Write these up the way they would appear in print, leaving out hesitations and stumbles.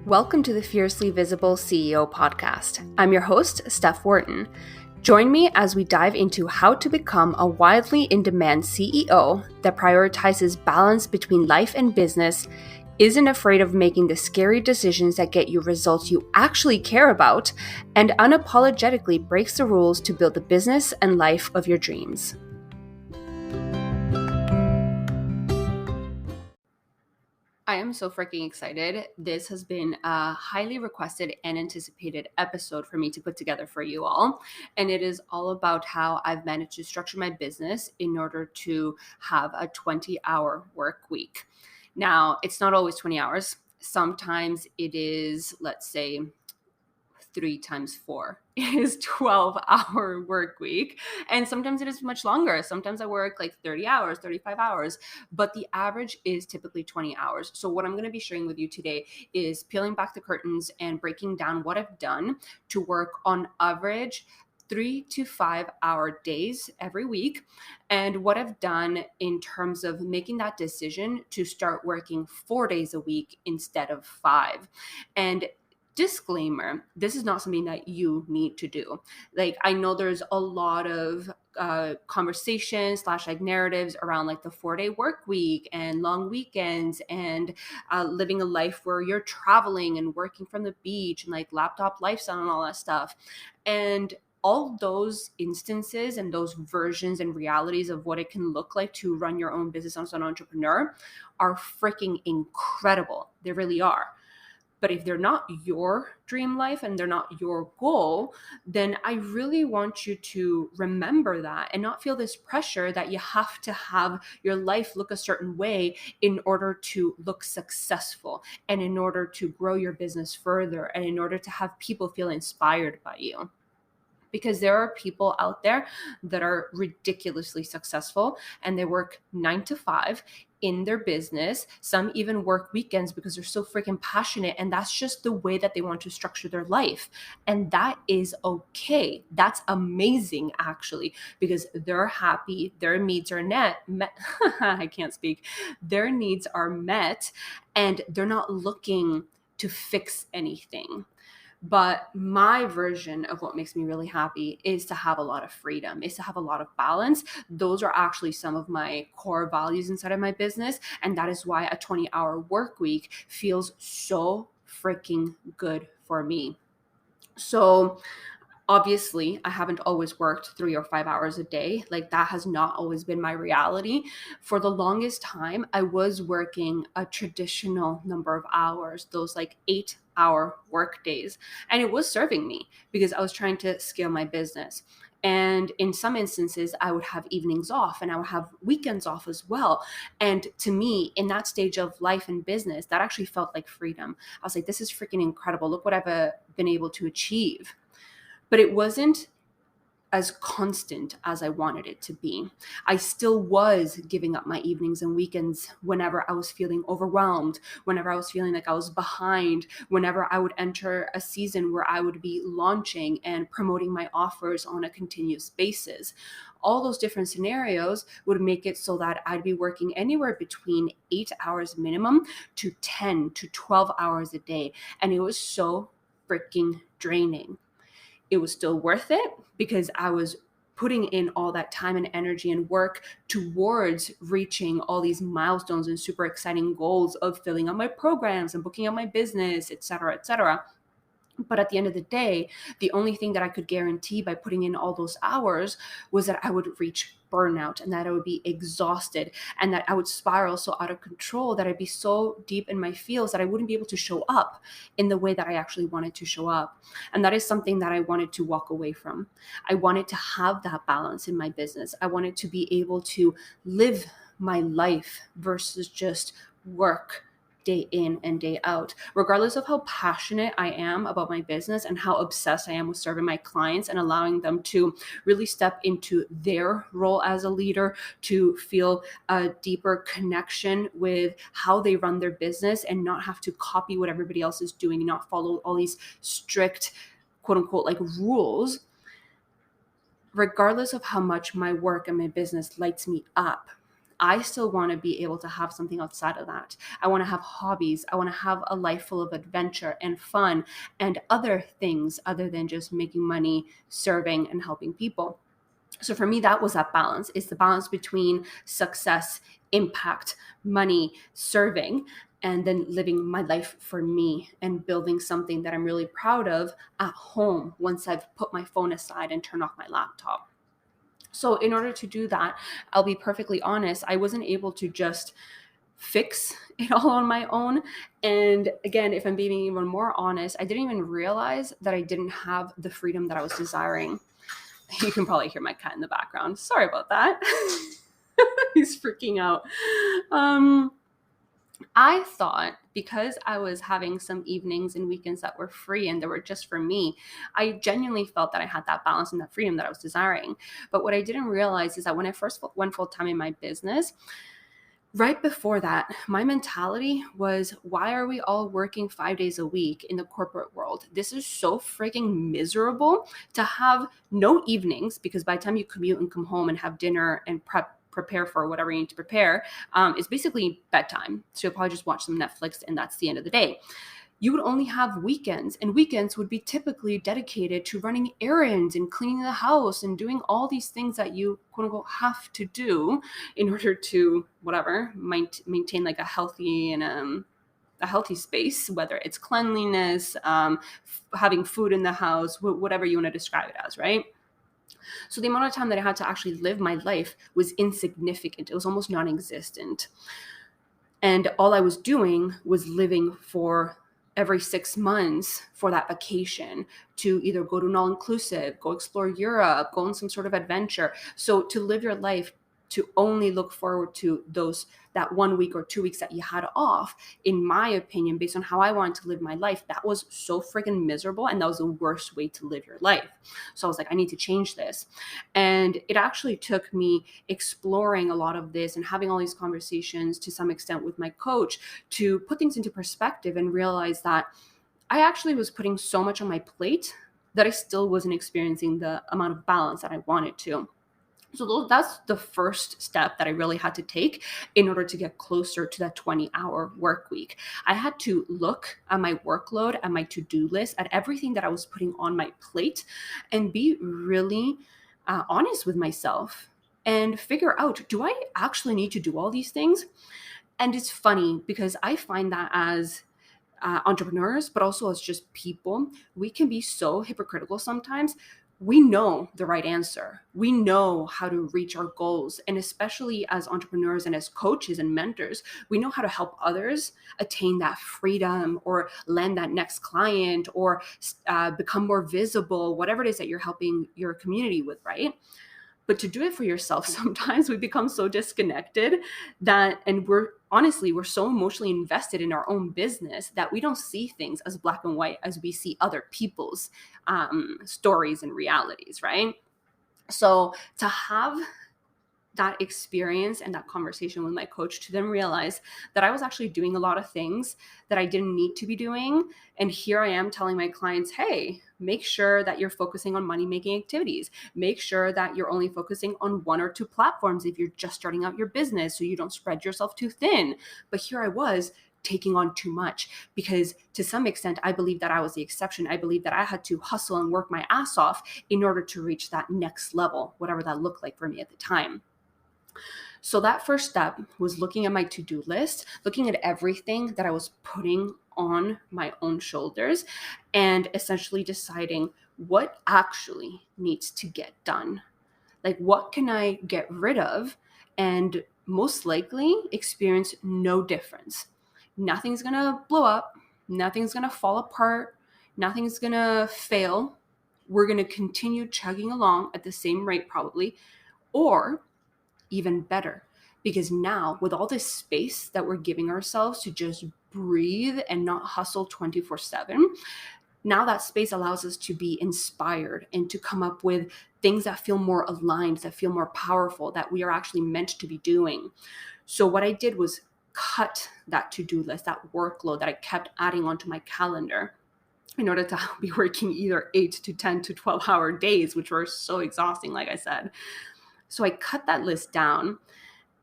Welcome to the Fiercely Visible CEO podcast. I'm your host, Steph Wharton. Join me as we dive into how to become a widely in-demand CEO that prioritizes balance between life and business, isn't afraid of making the scary decisions that get you results you actually care about, and unapologetically breaks the rules to build the business and life of your dreams. I am so freaking excited. This has been a highly requested and anticipated episode for me to put together for you all. And it is all about how I've managed to structure my business in order to have a 20-hour work week. Now, it's not always 20 hours. Sometimes it is, let's say, 3 times 4 is 12-hour work week. And sometimes it is much longer. Sometimes I work like 30 hours, 35 hours, but the average is typically 20 hours. So what I'm going to be sharing with you today is peeling back the curtains and breaking down what I've done to work on average 3 to 5 hour days every week, and what I've done in terms of making that decision to start working 4 days a week instead of 5. And disclaimer, this is not something that you need to do. Like, I know there's a lot of conversations / like narratives around like the 4-day work week and long weekends and living a life where you're traveling and working from the beach and like laptop lifestyle and all that stuff. And all those instances and those versions and realities of what it can look like to run your own business as an entrepreneur are freaking incredible. They really are. But if they're not your dream life and they're not your goal, then I really want you to remember that and not feel this pressure that you have to have your life look a certain way in order to look successful and in order to grow your business further and in order to have people feel inspired by you. Because there are people out there that are ridiculously successful and they work 9 to 5 in their business. Some even work weekends because they're so freaking passionate, and that's just the way that they want to structure their life. And that is okay. That's amazing, actually, because they're happy, their needs are met. I can't speak. Their needs are met, and they're not looking to fix anything. But my version of what makes me really happy is to have a lot of freedom, is to have a lot of balance. Those are actually some of my core values inside of my business. And that is why a 20-hour work week feels so freaking good for me. So obviously, I haven't always worked 3 or 5 hours a day. Like, that has not always been my reality. For the longest time, I was working a traditional number of hours, those like 8-hour work days. And it was serving me because I was trying to scale my business. And in some instances, I would have evenings off and I would have weekends off as well. And to me, in that stage of life and business, that actually felt like freedom. I was like, this is freaking incredible. Look what I've been able to achieve. But it wasn't as constant as I wanted it to be. I still was giving up my evenings and weekends whenever I was feeling overwhelmed, whenever I was feeling like I was behind, whenever I would enter a season where I would be launching and promoting my offers on a continuous basis. All those different scenarios would make it so that I'd be working anywhere between 8 hours minimum to 10 to 12 hours a day. And it was so freaking draining. It was still worth it because I was putting in all that time and energy and work towards reaching all these milestones and super exciting goals of filling out my programs and booking out my business, et cetera, et cetera. But at the end of the day, the only thing that I could guarantee by putting in all those hours was that I would reach burnout and that I would be exhausted and that I would spiral so out of control that I'd be so deep in my feels that I wouldn't be able to show up in the way that I actually wanted to show up. And that is something that I wanted to walk away from. I wanted to have that balance in my business. I wanted to be able to live my life versus just work day in and day out, regardless of how passionate I am about my business and how obsessed I am with serving my clients and allowing them to really step into their role as a leader, to feel a deeper connection with how they run their business and not have to copy what everybody else is doing and not follow all these strict, quote unquote, like rules. Regardless of how much my work and my business lights me up, I still want to be able to have something outside of that. I want to have hobbies. I want to have a life full of adventure and fun and other things other than just making money, serving, and helping people. So for me, that was that balance. It's the balance between success, impact, money, serving, and then living my life for me and building something that I'm really proud of at home once I've put my phone aside and turned off my laptop. So in order to do that, I'll be perfectly honest, I wasn't able to just fix it all on my own. And again, if I'm being even more honest, I didn't even realize that I didn't have the freedom that I was desiring. You can probably hear my cat in the background. Sorry about that. He's freaking out. I thought because I was having some evenings and weekends that were free and they were just for me, I genuinely felt that I had that balance and that freedom that I was desiring. But what I didn't realize is that when I first went full time in my business, right before that, my mentality was, why are we all working 5 days a week in the corporate world? This is so freaking miserable to have no evenings, because by the time you commute and come home and have dinner and prepare for whatever you need to prepare, it's basically bedtime. So you'll probably just watch some Netflix and that's the end of the day. You would only have weekends, and weekends would be typically dedicated to running errands and cleaning the house and doing all these things that you quote unquote have to do in order to whatever maintain like a healthy and a healthy space, whether it's cleanliness, having food in the house, whatever you want to describe it as, right? So the amount of time that I had to actually live my life was insignificant. It was almost non-existent. And all I was doing was living for every 6 months for that vacation to either go to an all-inclusive, go explore Europe, go on some sort of adventure. So to live your life to only look forward to that 1 week or 2 weeks that you had off, in my opinion, based on how I wanted to live my life, that was so freaking miserable. And that was the worst way to live your life. So I was like, I need to change this. And it actually took me exploring a lot of this and having all these conversations to some extent with my coach to put things into perspective and realize that I actually was putting so much on my plate that I still wasn't experiencing the amount of balance that I wanted to. So that's the first step that I really had to take in order to get closer to that 20-hour work week. I had to look at my workload, at my to-do list, at everything that I was putting on my plate and be really honest with myself and figure out, do I actually need to do all these things? And it's funny because I find that as entrepreneurs, but also as just people, we can be so hypocritical sometimes. We know the right answer. We know how to reach our goals. And especially as entrepreneurs and as coaches and mentors, we know how to help others attain that freedom or land that next client or become more visible, whatever it is that you're helping your community with, right? But to do it for yourself, sometimes we become so disconnected and we're so emotionally invested in our own business that we don't see things as black and white as we see other people's stories and realities, right? So to have that experience and that conversation with my coach to then realize that I was actually doing a lot of things that I didn't need to be doing. And here I am telling my clients, hey, make sure that you're focusing on money-making activities. Make sure that you're only focusing on 1 or 2 platforms if you're just starting out your business so you don't spread yourself too thin. But here I was taking on too much because to some extent, I believe that I was the exception. I believe that I had to hustle and work my ass off in order to reach that next level, whatever that looked like for me at the time. So that first step was looking at my to-do list, looking at everything that I was putting on my own shoulders and essentially deciding what actually needs to get done. Like, what can I get rid of and most likely experience no difference? Nothing's going to blow up. Nothing's going to fall apart. Nothing's going to fail. We're going to continue chugging along at the same rate probably, or even better, because now with all this space that we're giving ourselves to just breathe and not hustle 24/7, now that space allows us to be inspired and to come up with things that feel more aligned, that feel more powerful, that we are actually meant to be doing. So what I did was cut that to-do list, that workload that I kept adding onto my calendar in order to be working either 8 to 10 to 12-hour days, which were so exhausting, like I said. So I cut that list down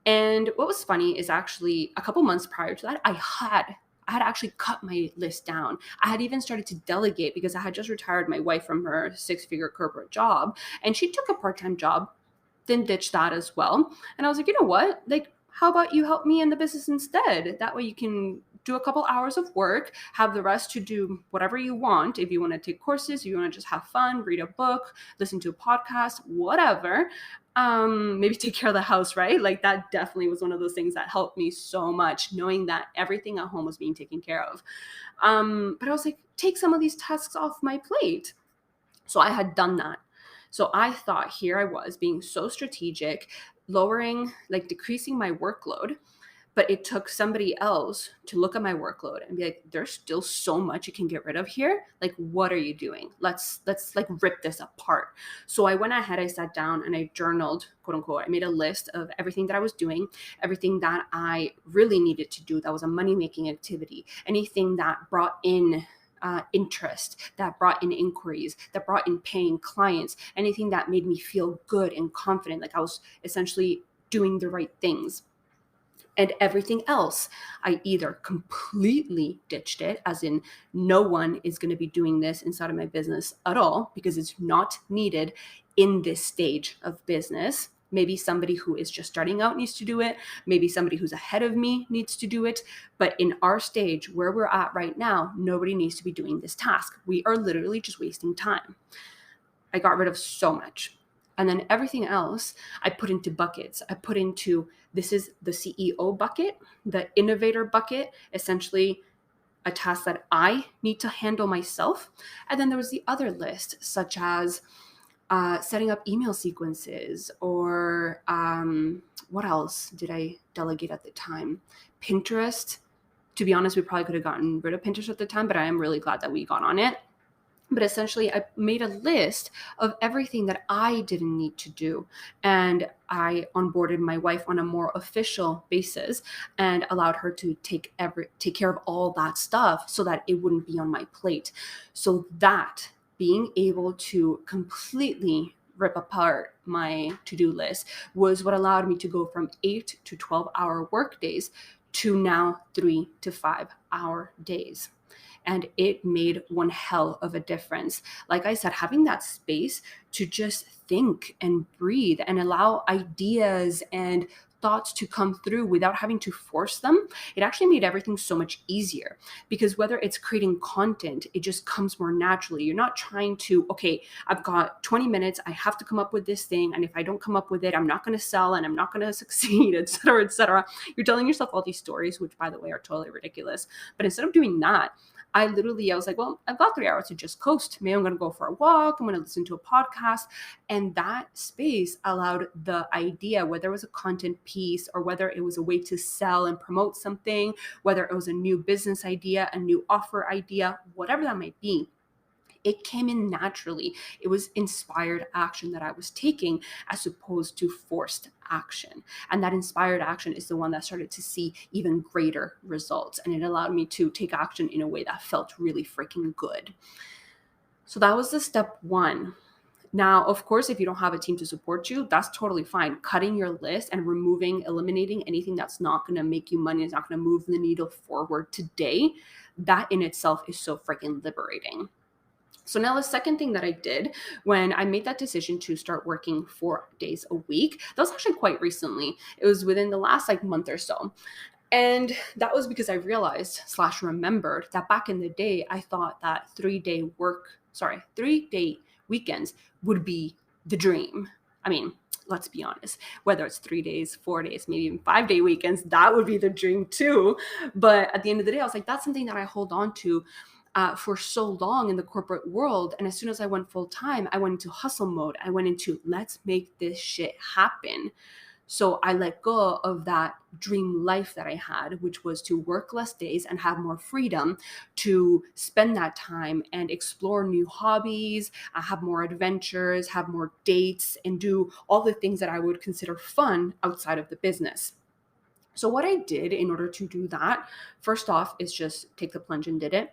And what was funny is actually a couple months prior to that, I had actually cut my list down. I had even started to delegate because I had just retired my wife from her six-figure corporate job, and she took a part-time job, then ditched that as well. And I was like, you know what? Like, how about you help me in the business instead? That way you can do a couple hours of work, have the rest to do whatever you want. If you want to take courses, if you want to just have fun, read a book, listen to a podcast, whatever. Maybe take care of the house, right? Like that definitely was one of those things that helped me so much, knowing that everything at home was being taken care of. But I was like, take some of these tasks off my plate. So I had done that. So I thought here I was being so strategic, lowering, like decreasing my workload. But it took somebody else to look at my workload and be like, there's still so much you can get rid of here. Like, what are you doing? Let's like rip this apart. So I went ahead, I sat down and I journaled, quote unquote. I made a list of everything that I was doing, everything that I really needed to do that was a money-making activity, anything that brought in interest, that brought in inquiries, that brought in paying clients, anything that made me feel good and confident, like I was essentially doing the right things. And everything else, I either completely ditched it, as in no one is going to be doing this inside of my business at all because it's not needed in this stage of business. Maybe somebody who is just starting out needs to do it. Maybe somebody who's ahead of me needs to do it. But in our stage where we're at right now, nobody needs to be doing this task. We are literally just wasting time. I got rid of so much. And then everything else I put into buckets. I put into, this is the CEO bucket, the innovator bucket, essentially a task that I need to handle myself. And then there was the other list, such as setting up email sequences, or what else did I delegate at the time? Pinterest. To be honest, we probably could have gotten rid of Pinterest at the time, but I am really glad that we got on it. But essentially, I made a list of everything that I didn't need to do. And I onboarded my wife on a more official basis and allowed her to take care of all that stuff so that it wouldn't be on my plate. So that being able to completely rip apart my to-do list was what allowed me to go from 8 to 12 hour work days to now 3 to 5 hour days. And it made one hell of a difference. Like I said, having that space to just think and breathe and allow ideas and thoughts to come through without having to force them, it actually made everything so much easier. Because whether it's creating content, it just comes more naturally. You're not trying to, okay, I've got 20 minutes, I have to come up with this thing, and if I don't come up with it, I'm not going to sell and I'm not going to succeed, et cetera, et cetera. You're telling yourself all these stories, which by the way are totally ridiculous. But instead of doing that, I was like, well, I've got 3 hours to just coast. Maybe I'm going to go for a walk. I'm going to listen to a podcast. And that space allowed the idea, whether it was a content piece or whether it was a way to sell and promote something, whether it was a new business idea, a new offer idea, whatever that might be, it came in naturally. It was inspired action that I was taking as opposed to forced action. And that inspired action is the one that started to see even greater results. And it allowed me to take action in a way that felt really freaking good. So that was the step one. Now, of course, if you don't have a team to support you, that's totally fine. Cutting your list and eliminating anything that's not going to make you money, is not going to move the needle forward today, that in itself is so freaking liberating. So now the second thing that I did when I made that decision to start working 4 days a week, that was actually quite recently. It was within the last month or so. And that was because I realized / remembered that back in the day, I thought that 3-day weekends would be the dream. I mean, let's be honest, whether it's 3 days, 4 days, maybe even 5-day weekends, that would be the dream too. But at the end of the day, I was like, that's something that I hold on to for so long in the corporate world. And as soon as I went full time, I went into hustle mode. I went into let's make this shit happen. So I let go of that dream life that I had, which was to work less days and have more freedom to spend that time and explore new hobbies, have more adventures, have more dates, and do all the things that I would consider fun outside of the business. So what I did in order to do that, first off, is just take the plunge and did it.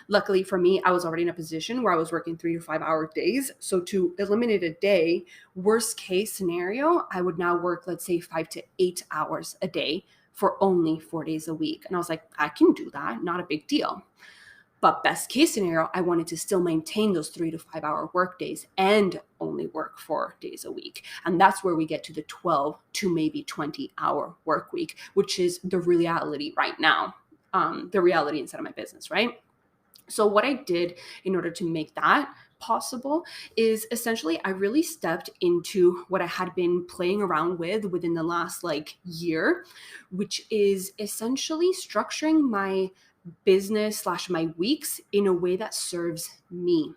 Luckily for me, I was already in a position where I was working 3 to 5 hour days. So to eliminate a day, worst case scenario, I would now work, let's say, 5 to 8 hours a day for only 4 days a week. And I was like, I can do that, not a big deal. But best case scenario, I wanted to still maintain those 3 to 5 hour work days and only work 4 days a week. And that's where we get to the 12 to maybe 20-hour work week, which is the reality right now, the reality inside of my business, right? So what I did in order to make that possible is essentially I really stepped into what I had been playing around with within the last year, which is essentially structuring my business slash my weeks in a way that serves me.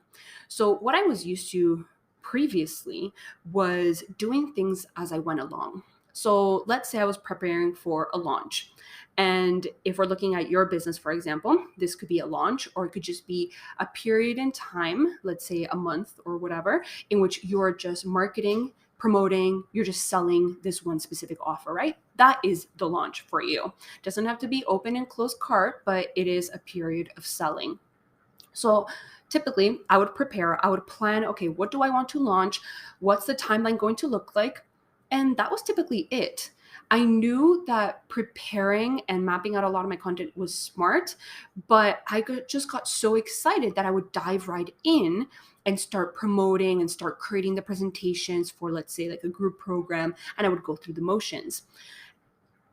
So what I was used to previously was doing things as I went along. So let's say I was preparing for a launch. And if we're looking at your business, for example, this could be a launch or it could just be a period in time, let's say a month or whatever, in which you're just marketing, promoting, you're just selling this one specific offer, right? That is the launch for you. Doesn't have to be open and closed cart, but it is a period of selling. So typically I would prepare, I would plan, okay, what do I want to launch? What's the timeline going to look like? And that was typically it. I knew that preparing and mapping out a lot of my content was smart, but just got so excited that I would dive right in and start promoting and start creating the presentations for, let's say, like a group program, and I would go through the motions.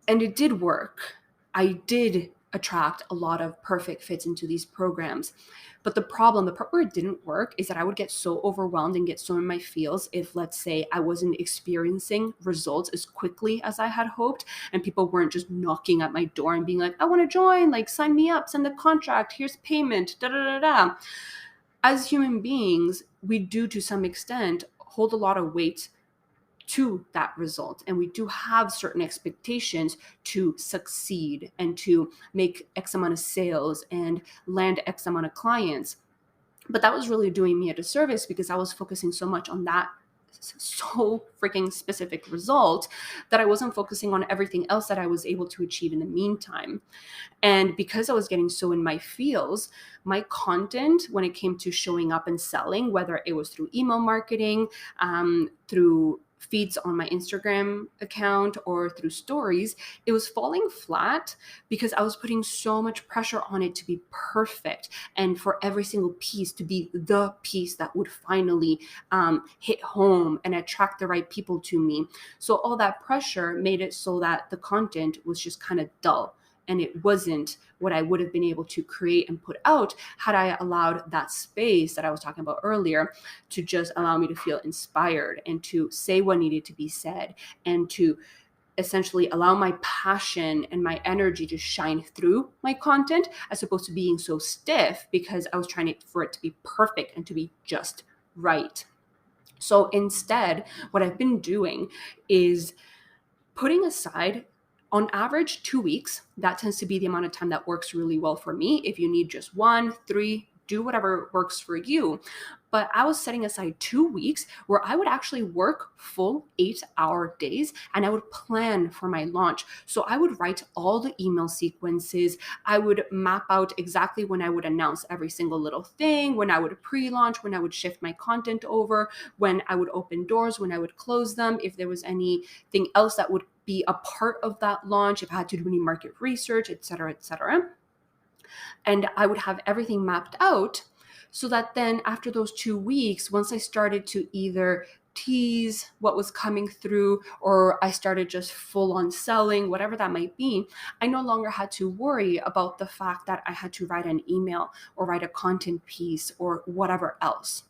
And it did work. I did attract a lot of perfect fits into these programs. But the part where it didn't work is that I would get so overwhelmed and get so in my feels if, let's say, I wasn't experiencing results as quickly as I had hoped, and people weren't just knocking at my door and being like, I want to join, like, sign me up, send the contract, here's payment, da da da da. As human beings, we do to some extent hold a lot of weight to that result. And we do have certain expectations to succeed and to make X amount of sales and land X amount of clients. But that was really doing me a disservice because I was focusing so much on that so freaking specific result that I wasn't focusing on everything else that I was able to achieve in the meantime. And because I was getting so in my feels, my content, when it came to showing up and selling, whether it was through email marketing, through feeds on my Instagram account or through stories, it was falling flat because I was putting so much pressure on it to be perfect and for every single piece to be the piece that would finally hit home and attract the right people to me. So all that pressure made it so that the content was just kind of dull. And it wasn't what I would have been able to create and put out had I allowed that space that I was talking about earlier to just allow me to feel inspired and to say what needed to be said and to essentially allow my passion and my energy to shine through my content as opposed to being so stiff because I was trying for it to be perfect and to be just right. So instead, what I've been doing is putting aside on average 2 weeks. That tends to be the amount of time that works really well for me. If you need just 1, 3, do whatever works for you. But I was setting aside 2 weeks where I would actually work full 8-hour days and I would plan for my launch. So I would write all the email sequences. I would map out exactly when I would announce every single little thing, when I would pre-launch, when I would shift my content over, when I would open doors, when I would close them, if there was anything else that would be a part of that launch, if I had to do any market research, et cetera, et cetera. And I would have everything mapped out so that then after those 2 weeks, once I started to either tease what was coming through or I started just full on selling, whatever that might be, I no longer had to worry about the fact that I had to write an email or write a content piece or whatever else.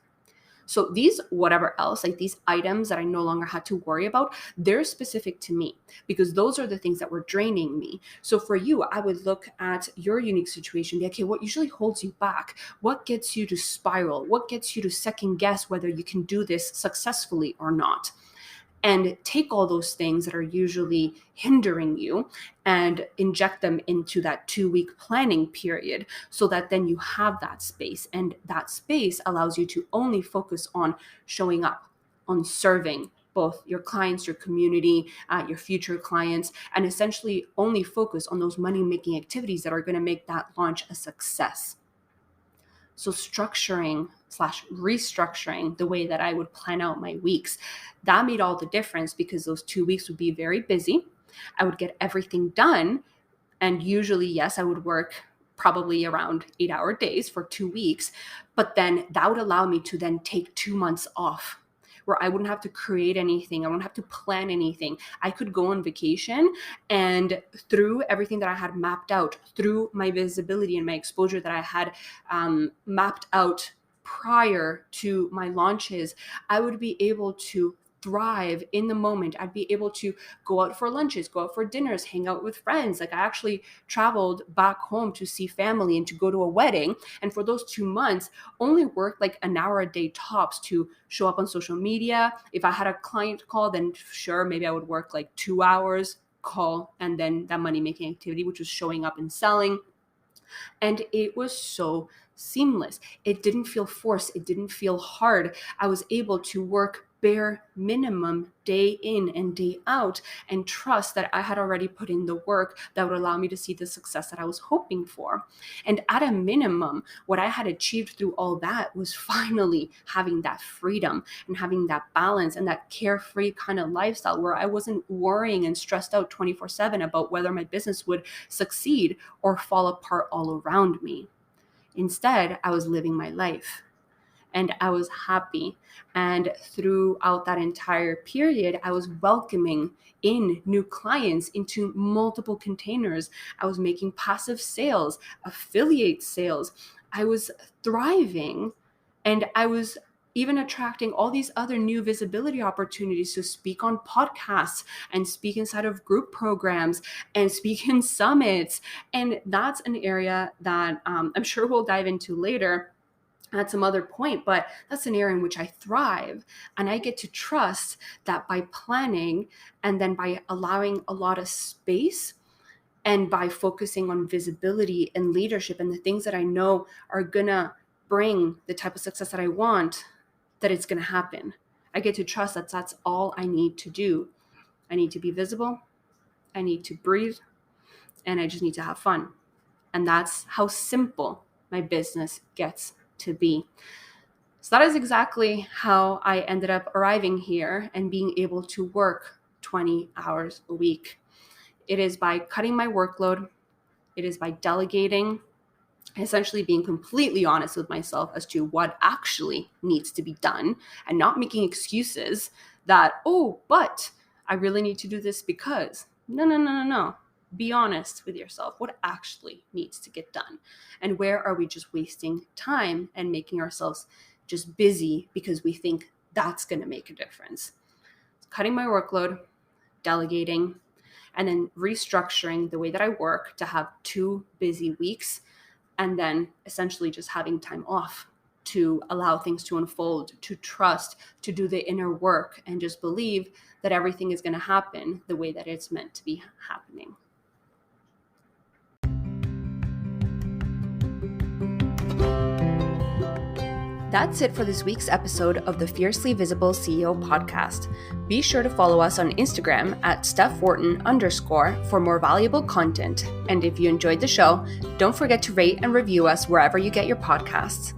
So these whatever else, like these items that I no longer had to worry about, they're specific to me because those are the things that were draining me. So for you, I would look at your unique situation, be okay, what usually holds you back? What gets you to spiral? What gets you to second guess whether you can do this successfully or not? And take all those things that are usually hindering you and inject them into that 2-week planning period so that then you have that space. And that space allows you to only focus on showing up, on serving, both your clients, your community, your future clients, and essentially only focus on those money-making activities that are going to make that launch a success. So structuring/restructuring the way that I would plan out my weeks, that made all the difference, because those 2 weeks would be very busy. I would get everything done. And usually, yes, I would work probably around 8-hour days for 2 weeks, but then that would allow me to then take 2 months off, where I wouldn't have to create anything. I wouldn't have to plan anything. I could go on vacation, and through everything that I had mapped out, through my visibility and my exposure that I had mapped out prior to my launches, I would be able to thrive in the moment. I'd be able to go out for lunches, go out for dinners, hang out with friends. Like, I actually traveled back home to see family and to go to a wedding. And for those 2 months, only worked like an hour a day tops to show up on social media. If I had a client call, then sure, maybe I would work like 2 hours, call, and then that money making activity, which was showing up and selling. And it was so seamless. It didn't feel forced. It didn't feel hard. I was able to work bare minimum day in and day out and trust that I had already put in the work that would allow me to see the success that I was hoping for. And at a minimum, what I had achieved through all that was finally having that freedom and having that balance and that carefree kind of lifestyle, where I wasn't worrying and stressed out 24/7 about whether my business would succeed or fall apart all around me. Instead, I was living my life. And I was happy. And throughout that entire period, I was welcoming in new clients into multiple containers. I was making passive sales, affiliate sales. I was thriving, and I was even attracting all these other new visibility opportunities to speak on podcasts and speak inside of group programs and speak in summits. And that's an area that I'm sure we'll dive into later at some other point, but that's an area in which I thrive. And I get to trust that by planning and then by allowing a lot of space and by focusing on visibility and leadership and the things that I know are gonna bring the type of success that I want, that it's gonna happen. I get to trust that that's all I need to do. I need to be visible, I need to breathe, and I just need to have fun. And that's how simple my business gets to be. So that is exactly how I ended up arriving here and being able to work 20 hours a week. It is by cutting my workload. It is by delegating, essentially being completely honest with myself as to what actually needs to be done and not making excuses that, oh, but I really need to do this because. No. Be honest with yourself. What actually needs to get done? And where are we just wasting time and making ourselves just busy because we think that's going to make a difference? Cutting my workload, delegating, and then restructuring the way that I work to have 2 busy weeks, and then essentially just having time off to allow things to unfold, to trust, to do the inner work, and just believe that everything is going to happen the way that it's meant to be happening. That's it for this week's episode of the Fiercely Visible CEO podcast. Be sure to follow us on Instagram at @StephWharton_ for more valuable content. And if you enjoyed the show, don't forget to rate and review us wherever you get your podcasts.